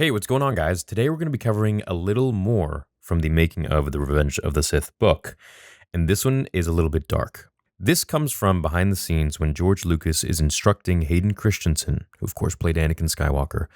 Hey, what's going on, guys? Today we're going to be covering a little more from the making of the Revenge of the Sith book, and this one is a little bit dark. This comes from behind the scenes when George Lucas is instructing Hayden Christensen, who of course played Anakin Skywalker,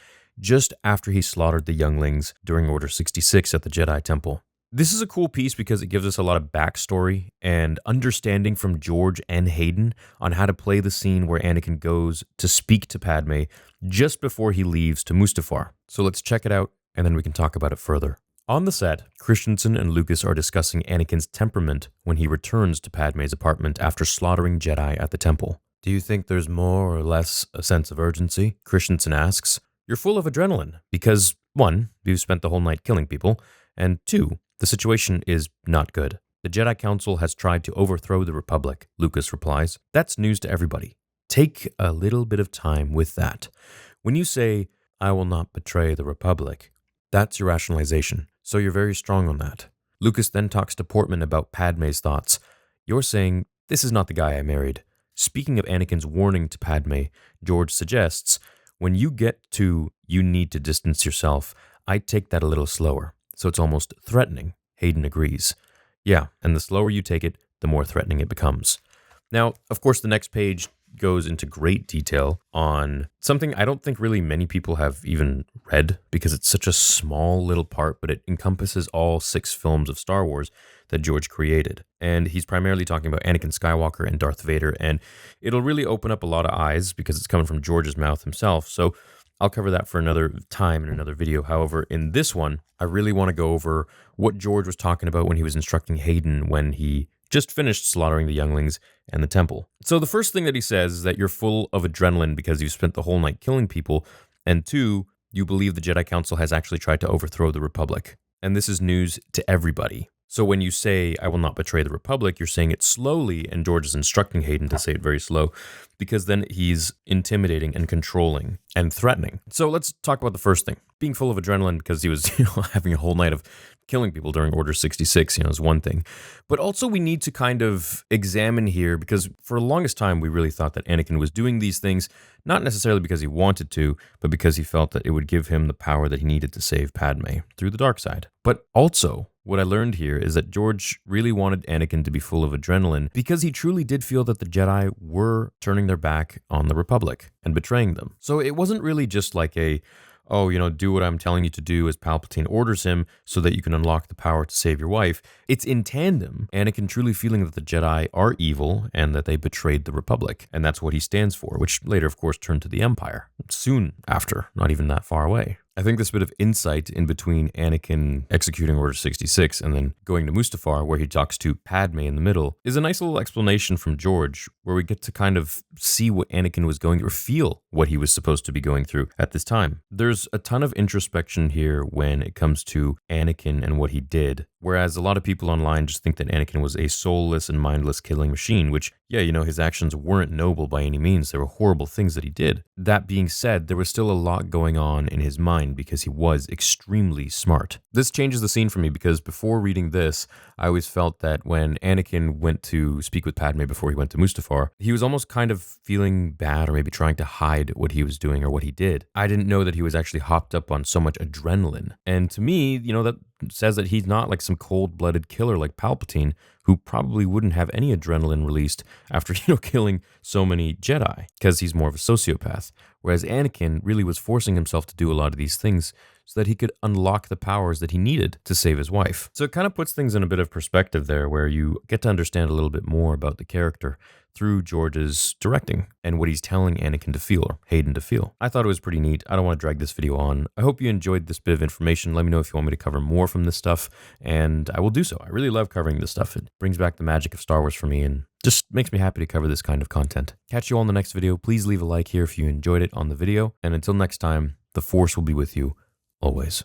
just after he slaughtered the Younglings during Order 66 at the Jedi Temple. This is a cool piece because it gives us a lot of backstory and understanding from George and Hayden on how to play the scene where Anakin goes to speak to Padme just before he leaves to Mustafar. So let's check it out, and then we can talk about it further. On the set, Christensen and Lucas are discussing Anakin's temperament when he returns to Padme's apartment after slaughtering Jedi at the temple. Do you think there's more or less a sense of urgency? Christensen asks. You're full of adrenaline because, 1, you've spent the whole night killing people, and 2, the situation is not good. The Jedi Council has tried to overthrow the Republic, Lucas replies. That's news to everybody. Take a little bit of time with that. When you say, I will not betray the Republic, that's your rationalization, so you're very strong on that. Lucas then talks to Portman about Padme's thoughts. You're saying, this is not the guy I married. Speaking of Anakin's warning to Padme, George suggests, when you get to you need to distance yourself, I take that a little slower, so it's almost threatening. Hayden agrees. Yeah, and the slower you take it, the more threatening it becomes. Now, of course, the next page goes into great detail on something I don't think really many people have even read because it's such a small little part, but it encompasses all 6 films of Star Wars that George created. And he's primarily talking about Anakin Skywalker and Darth Vader, and it'll really open up a lot of eyes because it's coming from George's mouth himself. So I'll cover that for another time in another video. However, in this one, I really want to go over what George was talking about when he was instructing Hayden when he just finished slaughtering the Younglings and the temple. So the first thing that he says is that you're full of adrenaline because you've spent the whole night killing people, and 2, you believe the Jedi Council has actually tried to overthrow the Republic. And this is news to everybody. So when you say, I will not betray the Republic, you're saying it slowly, and George is instructing Hayden to say it very slow, because then he's intimidating and controlling and threatening. So let's talk about the first thing. Being full of adrenaline because he was having a whole night of killing people during Order 66, is one thing. But also we need to kind of examine here, because for the longest time we really thought that Anakin was doing these things, not necessarily because he wanted to, but because he felt that it would give him the power that he needed to save Padme through the dark side. But also, what I learned here is that George really wanted Anakin to be full of adrenaline because he truly did feel that the Jedi were turning their back on the Republic and betraying them. So it wasn't really just like a, do what I'm telling you to do as Palpatine orders him so that you can unlock the power to save your wife. It's in tandem, Anakin truly feeling that the Jedi are evil and that they betrayed the Republic. And that's what he stands for, which later, of course, turned to the Empire. Soon after, not even that far away. I think this bit of insight in between Anakin executing Order 66 and then going to Mustafar, where he talks to Padme in the middle, is a nice little explanation from George, where we get to kind of see what Anakin was going through, or feel what he was supposed to be going through at this time. There's a ton of introspection here when it comes to Anakin and what he did, whereas a lot of people online just think that Anakin was a soulless and mindless killing machine, which, his actions weren't noble by any means. There were horrible things that he did. That being said, there was still a lot going on in his mind because he was extremely smart. This changes the scene for me because before reading this, I always felt that when Anakin went to speak with Padme before he went to Mustafar, he was almost kind of feeling bad or maybe trying to hide what he was doing or what he did. I didn't know that he was actually hopped up on so much adrenaline. And to me, that says that he's not like some cold-blooded killer like Palpatine, who probably wouldn't have any adrenaline released after, killing so many Jedi, because he's more of a sociopath. Whereas Anakin really was forcing himself to do a lot of these things so that he could unlock the powers that he needed to save his wife. So it kind of puts things in a bit of perspective there, where you get to understand a little bit more about the character through George's directing and what he's telling Anakin to feel, or Hayden to feel. I thought it was pretty neat. I don't want to drag this video on. I hope you enjoyed this bit of information. Let me know if you want me to cover more from this stuff, and I will do so. I really love covering this stuff. It brings back the magic of Star Wars for me and just makes me happy to cover this kind of content. Catch you all in the next video. Please leave a like here if you enjoyed it on the video. And until next time, the Force will be with you always.